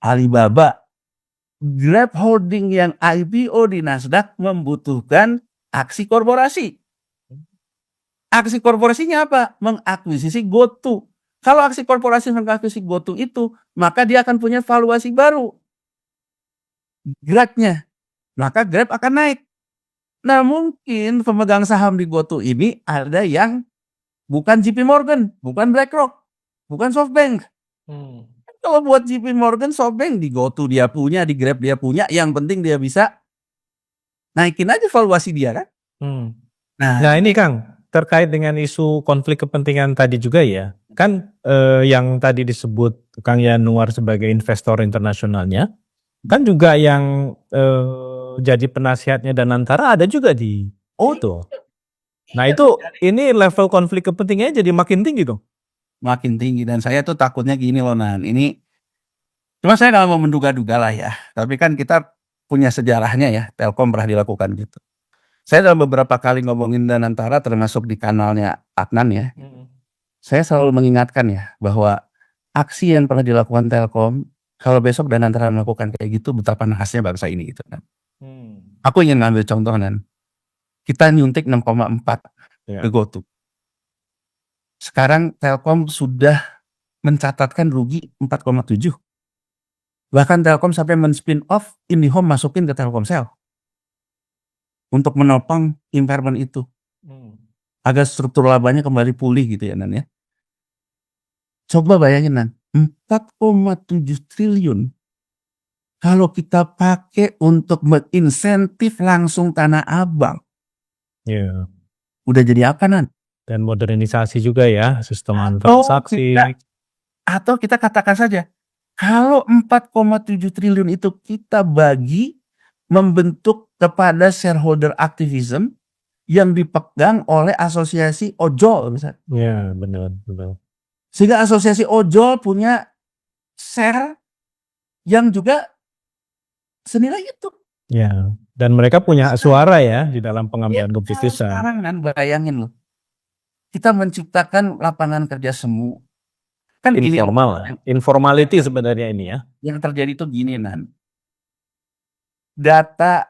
Alibaba, Grab Holding yang IPO di Nasdaq membutuhkan aksi korporasi. Aksi korporasinya apa? Mengakuisisi GoTo. Kalau aksi korporasi mengakuisisi GoTo itu, maka dia akan punya valuasi baru. Grab-nya. Maka Grab akan naik. Nah, mungkin pemegang saham di GoTo ini ada yang bukan JP Morgan, bukan BlackRock, bukan SoftBank. Kalau buat JP Morgan, SoftBank di GoTo dia punya, di Grab dia punya, yang penting dia bisa naikin aja valuasi dia kan. Nah ini Kang, terkait dengan isu konflik kepentingan tadi juga ya, kan yang tadi disebut Kang Yanuar sebagai investor internasionalnya, kan juga yang jadi penasihatnya Danantara ada juga di Oto. Nah itu ini level konflik kepentingannya jadi makin tinggi tuh. Makin tinggi, dan saya tuh takutnya gini loh Nan, ini cuma saya nggak mau menduga-duga lah ya, tapi kan kita punya sejarahnya ya, Telkom pernah dilakukan gitu. Saya dalam beberapa kali ngomongin Danantara termasuk di kanalnya Adnan ya, saya selalu mengingatkan ya bahwa aksi yang pernah dilakukan Telkom, kalau besok Danantara melakukan kayak gitu, betapa nahasnya bangsa ini gitu kan. Aku ingin ngambil contoh Nan, kita nyuntik 6,4 Ya. ke GoTo. Sekarang Telkom sudah mencatatkan rugi 4,7. Bahkan Telkom sampai men-spin off IndiHome masukin ke Telkomsel untuk menopang impairment itu. Agar struktur labanya kembali pulih gitu ya Nan ya. Coba bayangin Nan, 4,7 triliun kalau kita pakai untuk menginsentif langsung Tanah Abang, Ya. udah jadi apa Nan? Dan modernisasi juga ya sistem Atau transaksi. kita katakan saja, kalau 4,7 triliun itu kita bagi membentuk kepada shareholder activism yang dipegang oleh asosiasi ojol misalnya. Ya benar. Sehingga asosiasi ojol punya share yang juga senilai itu. Ya. Dan mereka punya suara ya di dalam pengambilan keputusan. Sekarang kan bayangin loh, kita menciptakan lapangan kerja semu. Kan Informal, informality sebenarnya ini ya. yang terjadi itu gini Nan, data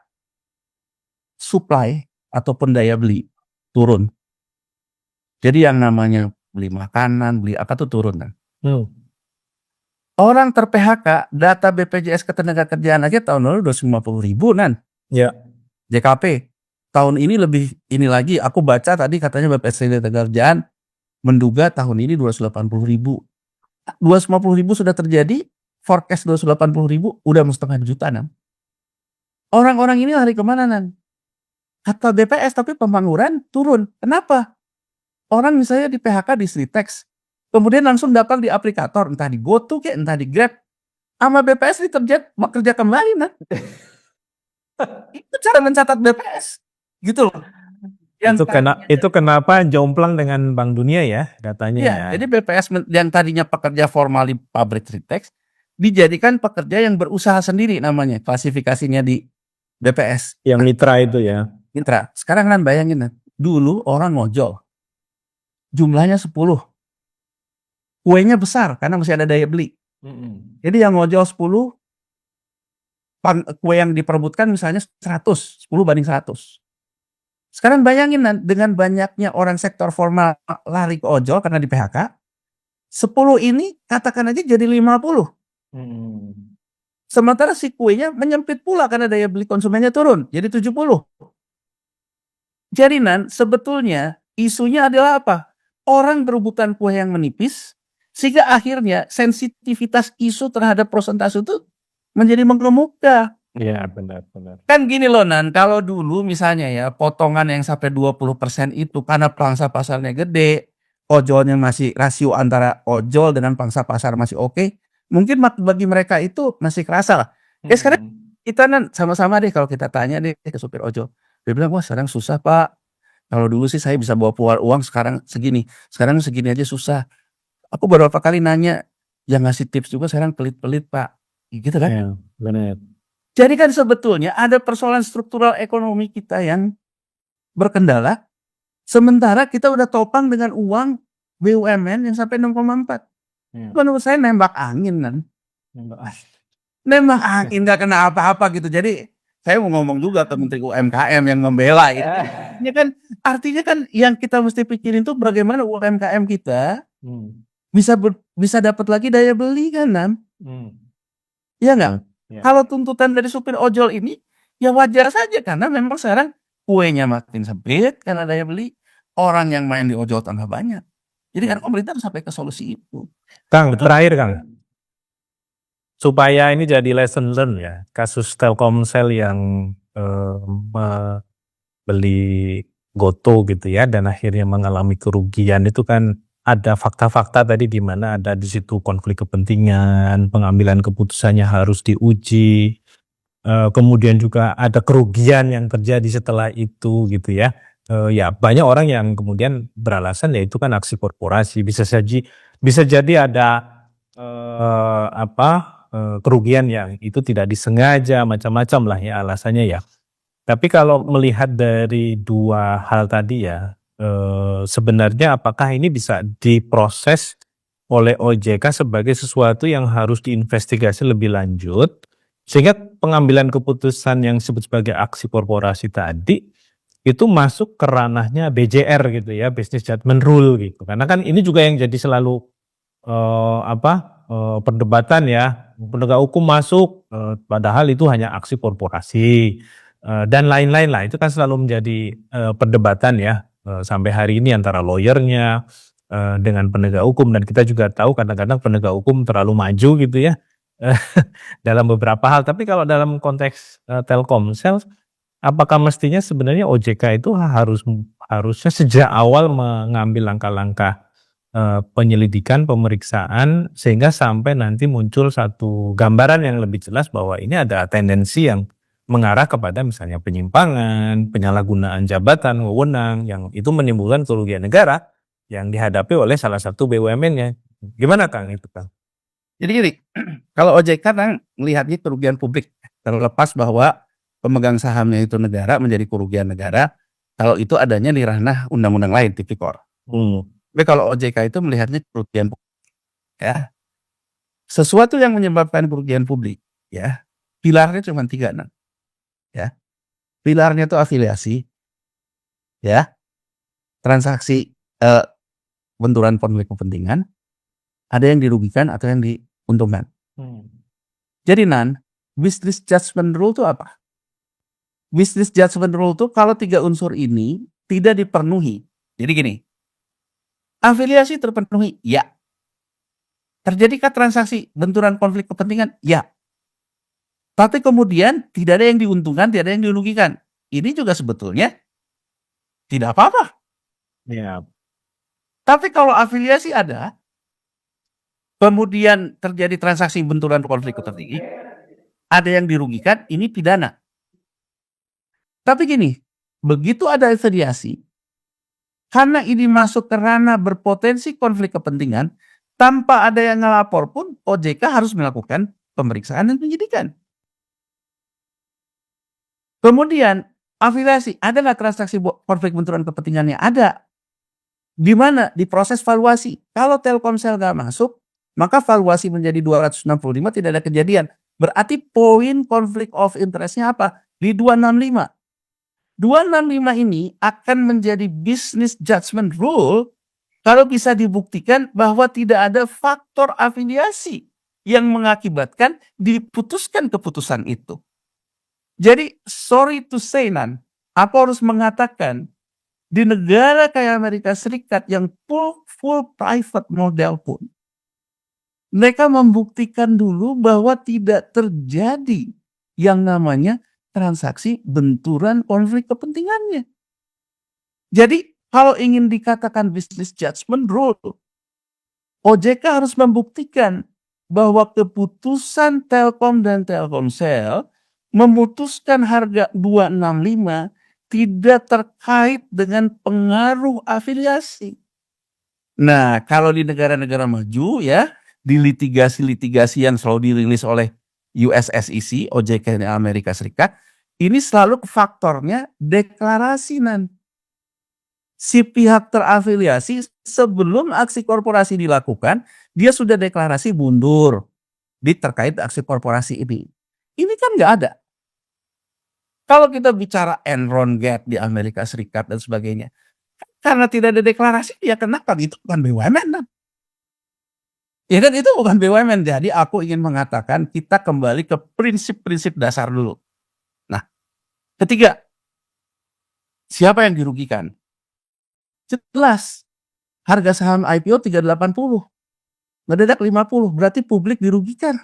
supply ataupun daya beli turun. Jadi yang namanya beli makanan, beli apa tuh turun kan. Orang ter-PHK, data BPJS Ketenagakerjaan aja tahun lalu 250.000 Nan. Ya. JKP tahun ini lebih ini lagi. Aku baca tadi katanya BPJS Ketenagakerjaan menduga tahun ini 280.000. 250.000 sudah terjadi, forecast 280.000 udah mau 500.000 Nan. Orang-orang ini lari kemana Nan? Kata BPS tapi pembangunan turun. Kenapa? Orang misalnya di PHK di Sritex, kemudian langsung daftar di aplikator, entah di GoTo kayak entah di Grab, sama BPS diterjat mau kerja kembali Nan. Itu cara mencatat BPS, gitu loh. Itu kenapa jomplang dengan Bank Dunia ya katanya ya. ya. Jadi BPS yang tadinya pekerja formal di pabrik Sritex dijadikan pekerja yang berusaha sendiri namanya, klasifikasinya di BPS. Yang mitra itu ya. Mitra. Sekarang kan bayangin Nan, dulu orang ngojol jumlahnya 10. Kuenya besar karena masih ada daya beli. Jadi yang ngojol 10, kue yang diperebutkan misalnya 100, 10 banding 100. Sekarang bayangin dengan banyaknya orang sektor formal lari ke ojol karena di PHK, 10 ini katakan aja jadi 50. Sementara si kuenya menyempit pula karena daya beli konsumennya turun, jadi 70. Jadi sebetulnya isunya adalah apa? Orang berebutan kue yang menipis, sehingga akhirnya sensitivitas isu terhadap persentase itu menjadi mengemuka. Iya benar. Kan gini loh Nan, kalau dulu misalnya ya potongan yang sampai 20% itu karena pangsa pasarnya gede, ojolnya masih rasio antara ojol dengan pangsa pasar masih oke, mungkin bagi mereka itu masih kerasa lah. Sekarang kita Nan sama-sama deh kalau kita tanya deh ke supir ojol, dia bilang wah sekarang susah Pak. Kalau dulu sih saya bisa bawa keluar uang sekarang segini aja susah. Aku beberapa kali nanya, yang ngasih tips juga sekarang pelit-pelit Pak, gitu kan? Ya, benar. Jadi kan sebetulnya ada persoalan struktural ekonomi kita yang berkendala, sementara kita udah topang dengan uang BUMN yang sampai 6,4. Menurut saya nembak angin kan. Nembak angin nggak kena apa-apa gitu. Jadi saya mau ngomong juga ke Menteri UMKM yang membela itu. Artinya kan yang kita mesti pikirin tuh bagaimana UMKM kita bisa dapat lagi daya beli kan, Nam? Iya nggak? Ya. Kalau tuntutan dari supir ojol ini ya wajar saja karena memang sekarang kuenya makin sempit karena daya beli, orang yang main di ojol tambah banyak. Jadi kan pemerintah harus sampai ke solusi itu. Kang, terakhir Kang, supaya ini jadi lesson learn ya, kasus Telkomsel yang beli GoTo gitu ya, dan akhirnya mengalami kerugian itu kan ada fakta-fakta tadi di mana ada di situ konflik kepentingan, pengambilan keputusannya harus diuji, kemudian juga ada kerugian yang terjadi setelah itu gitu ya. Ya banyak orang yang kemudian beralasan ya itu kan aksi korporasi, bisa jadi ada kerugian yang itu tidak disengaja, macam-macam lah ya alasannya ya. Tapi kalau melihat dari dua hal tadi ya, sebenarnya apakah ini bisa diproses oleh OJK sebagai sesuatu yang harus diinvestigasi lebih lanjut, sehingga pengambilan keputusan yang disebut sebagai aksi korporasi tadi itu masuk ke ranahnya BJR gitu ya, Business Judgment Rule gitu. Karena kan ini juga yang jadi selalu perdebatan ya, penegak hukum masuk, padahal itu hanya aksi korporasi dan lain-lain lah. Itu kan selalu menjadi perdebatan ya sampai hari ini antara lawyernya dengan penegak hukum, dan kita juga tahu kadang-kadang penegak hukum terlalu maju gitu ya dalam beberapa hal. Tapi kalau dalam konteks Telkomsel, apakah mestinya sebenarnya OJK itu harusnya sejak awal mengambil langkah-langkah penyelidikan, pemeriksaan, sehingga sampai nanti muncul satu gambaran yang lebih jelas bahwa ini ada tendensi yang mengarah kepada misalnya penyimpangan, penyalahgunaan jabatan, wewenang, yang itu menimbulkan kerugian negara yang dihadapi oleh salah satu BUMN-nya. Gimana Kang itu Kang? Jadi gini, kalau OJK kan melihatnya kerugian publik, terlepas bahwa pemegang sahamnya itu negara menjadi kerugian negara, kalau itu adanya di ranah undang-undang lain, tipikor. Tapi kalau OJK itu melihatnya kerugian publik, ya. Sesuatu yang menyebabkan kerugian publik, ya, pilarnya cuma 3, ya. Pilarnya itu afiliasi, ya, transaksi, benturan konflik kepentingan, ada yang dirugikan atau yang diuntungkan. Jadi business judgment rule itu apa? Business judgment rule itu kalau 3 unsur ini tidak dipenuhi. Jadi gini, afiliasi terpenuhi, ya. Terjadikah transaksi benturan konflik kepentingan? Ya. Tapi kemudian tidak ada yang diuntungkan, tidak ada yang dirugikan. Ini juga sebetulnya tidak apa-apa. Ya. Tapi kalau afiliasi ada, kemudian terjadi transaksi benturan konflik kepentingan, ada yang dirugikan, ini pidana. Tapi gini, begitu ada afiliasi, karena ini masuk ke ranah berpotensi konflik kepentingan, tanpa ada yang ngelapor pun, OJK harus melakukan pemeriksaan dan penyidikan. Kemudian, afiliasi, ada nggak transaksi konflik benturan kepentingannya? Ada. Di mana? Di proses valuasi. Kalau Telkomsel nggak masuk, maka valuasi menjadi 265, tidak ada kejadian. Berarti poin konflik of interest-nya apa? Di 265. 265 ini akan menjadi business judgment rule kalau bisa dibuktikan bahwa tidak ada faktor afiliasi yang mengakibatkan diputuskan keputusan itu. Jadi sorry to say aku harus mengatakan di negara kayak Amerika Serikat yang full private model pun, mereka membuktikan dulu bahwa tidak terjadi yang namanya transaksi benturan konflik kepentingannya. Jadi kalau ingin dikatakan business judgment rule, OJK harus membuktikan bahwa keputusan Telkom dan Telkomsel memutuskan harga 265 tidak terkait dengan pengaruh afiliasi. Nah, kalau di negara-negara maju ya, di litigasi-litigasi yang selalu dirilis oleh US SEC, OJK di Amerika Serikat, ini selalu faktornya deklarasi Si pihak terafiliasi sebelum aksi korporasi dilakukan, dia sudah deklarasi mundur terkait aksi korporasi ini. Ini kan nggak ada. Kalau kita bicara Enron Gate di Amerika Serikat dan sebagainya, karena tidak ada deklarasi, ya kenapa itu bukan BUMN kan? Ya kan itu bukan BUMN. Jadi aku ingin mengatakan kita kembali ke prinsip-prinsip dasar dulu. Nah, ketiga, siapa yang dirugikan? Jelas, harga saham IPO 380, mendadak 50, berarti publik dirugikan.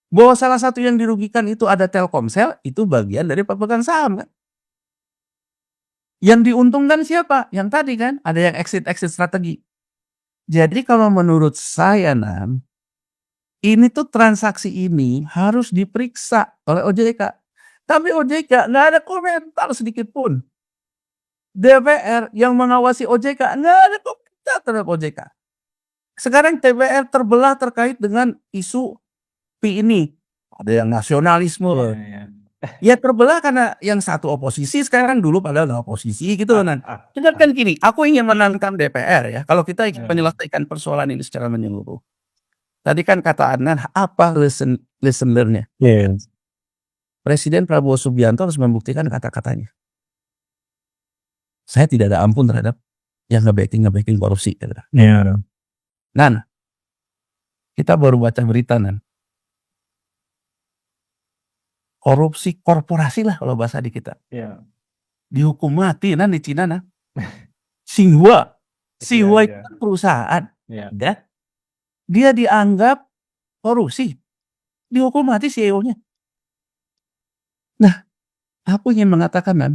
Bahwa salah satu yang dirugikan itu ada Telkomsel, itu bagian dari pemegang saham kan. Yang diuntungkan siapa? Yang tadi kan, ada yang exit strategi. Jadi kalau menurut saya, Nan, ini tuh transaksi ini harus diperiksa oleh OJK. Tapi OJK nggak ada komentar sedikit pun. DPR yang mengawasi OJK nggak ada komentar terhadap OJK. Sekarang DPR terbelah terkait dengan isu P ini. Ada yang nasionalisme. Ya terbelah karena yang satu oposisi sekarang, dulu padahal nggak oposisi gitu. Dengarkan gini, aku ingin menantang DPR ya. Kalau kita ingin menyelesaikan persoalan ini secara menyeluruh. Tadi kan kata Adnan, apa lesson learn-nya? Yes. Presiden Prabowo Subianto harus membuktikan kata-katanya. Saya tidak ada ampun terhadap yang nge-backing korupsi. Yeah. Nan, kita baru baca berita, Nan. Korupsi korporasi lah kalau bahasa di kita. Yeah. Dihukum mati, Nan, di Cina, Nan. Xinhua itu kan perusahaan. Yeah. Dan dia dianggap korupsi. Dihukum mati CEO-nya. Nah, aku ingin mengatakan, Nan,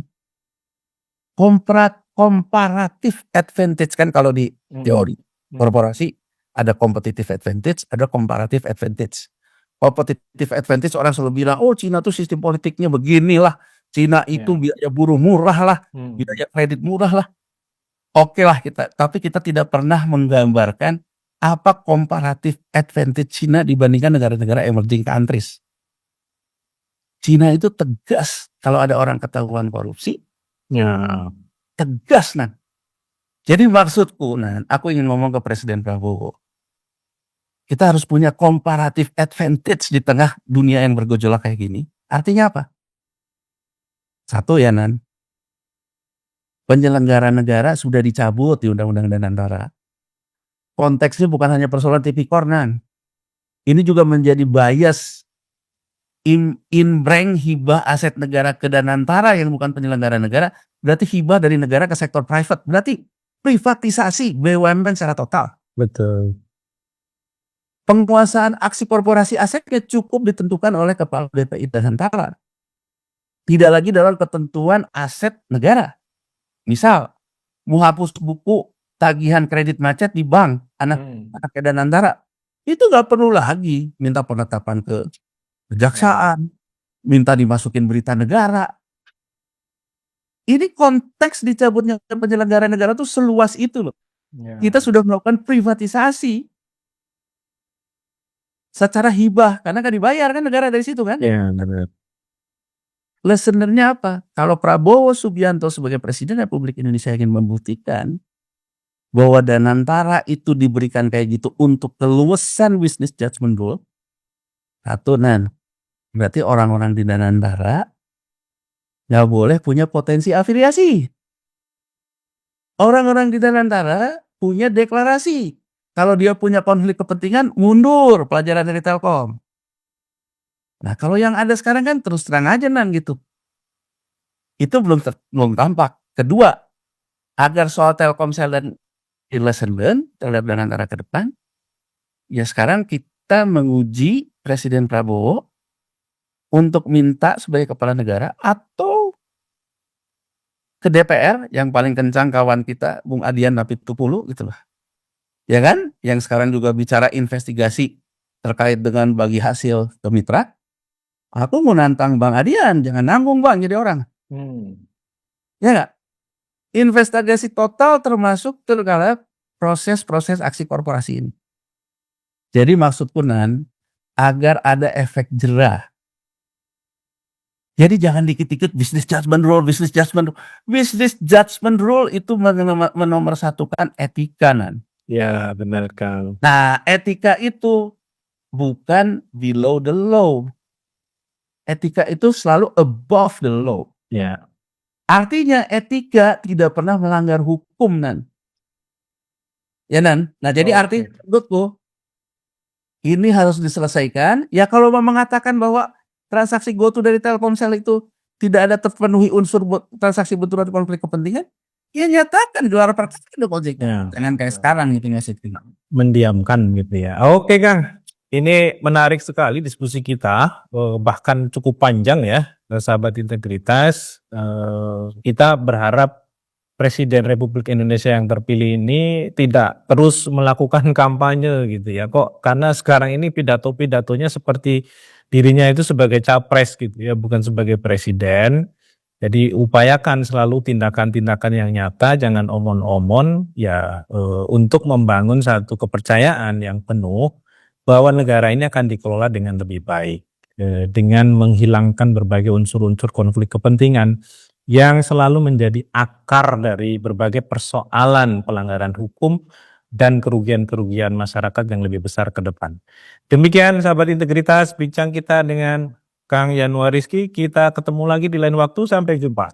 comparative advantage kan kalau di teori korporasi ada competitive advantage, ada comparative advantage. Competitive advantage orang selalu bilang, oh Cina tuh sistem politiknya beginilah, Cina itu biaya buruh murah lah, biaya kredit murah lah. Oke lah tapi kita tidak pernah menggambarkan apa comparative advantage Cina dibandingkan negara-negara emerging countries. Cina itu tegas kalau ada orang ketahuan korupsi. Yeah. Tegas, Nan. Jadi maksudku, Nan, aku ingin ngomong ke Presiden Prabowo. Kita harus punya comparative advantage di tengah dunia yang bergejolak kayak gini. Artinya apa? Satu ya, Nan. Penyelenggara negara sudah dicabut di Undang-Undang Danantara. Konteksnya bukan hanya persoalan tipikor, Nan. Ini juga menjadi bias inbreng hibah aset negara ke Danantara yang bukan penyelenggara negara, berarti hibah dari negara ke sektor private, berarti privatisasi BUMN secara total. Betul. Penguasaan aksi korporasi asetnya cukup ditentukan oleh Kepala BPI Danantara. Tidak lagi dalam ketentuan aset negara. Misal, mau hapus buku tagihan kredit macet di bank anak Danantara, itu nggak perlu lagi minta penetapan ke kejaksaan, minta dimasukin berita negara. Ini konteks dicabutnya penyelenggara negara tuh seluas itu loh. Kita sudah melakukan privatisasi secara hibah karena kan dibayar kan negara dari situ kan. Iya, benar. Lesson-nya apa? Kalau Prabowo Subianto sebagai Presiden Republik Indonesia ingin membuktikan bahwa Danantara itu diberikan kayak gitu untuk keluasan business judgment rule, satu, Nan, berarti orang-orang di Danantara nggak boleh punya potensi afiliasi. Orang-orang di Danantara punya deklarasi. Kalau dia punya konflik kepentingan, mundur, pelajaran dari Telkom. Nah kalau yang ada sekarang kan terus terang aja, Nan, gitu. Itu belum tampak. Kedua, agar soal Telkomsel dan lesson learn terhadap Danantara ke depan, ya sekarang kita menguji Presiden Prabowo untuk minta sebagai kepala negara atau ke DPR yang paling kencang kawan kita Bung Adian Apitupulu gitu loh. Ya kan? Yang sekarang juga bicara investigasi terkait dengan bagi hasil ke mitra. Aku mau nantang Bang Adian, jangan nanggung Bang jadi orang. Ya enggak? Investigasi total termasuk terhadap proses-proses aksi korporasi ini. Jadi maksudku, Nan, agar ada efek jerah. Jadi jangan dikit-dikit business judgment rule, business judgment rule. Business judgment rule itu menomorsatukan etika, Nan. Ya, benar Kang. Nah, etika itu bukan below the law. Etika itu selalu above the law. Ya. Artinya etika tidak pernah melanggar hukum, Nan. Ya, Nan. Nah, jadi arti menurutku ini harus diselesaikan. Ya kalau mau mengatakan bahwa transaksi GoTo dari Telkomsel itu tidak ada terpenuhi unsur transaksi benturan konflik kepentingan, ya nyatakan di luar praktek itu Gojek. Ya. Jangan kayak sekarang gitu nggak sih? Mendiamkan gitu ya. Oke Kang, ini menarik sekali diskusi kita, bahkan cukup panjang ya, sahabat integritas. Kita berharap Presiden Republik Indonesia yang terpilih ini tidak terus melakukan kampanye gitu ya. Kok karena sekarang ini pidato-pidatonya seperti dirinya itu sebagai capres gitu ya, bukan sebagai presiden. Jadi upayakan selalu tindakan-tindakan yang nyata, jangan omon-omon ya, untuk membangun satu kepercayaan yang penuh bahwa negara ini akan dikelola dengan lebih baik, dengan menghilangkan berbagai unsur-unsur konflik kepentingan yang selalu menjadi akar dari berbagai persoalan pelanggaran hukum dan kerugian-kerugian masyarakat yang lebih besar ke depan. Demikian sahabat integritas, bincang kita dengan Kang Yanuar Rizky. Kita ketemu lagi di lain waktu. Sampai jumpa.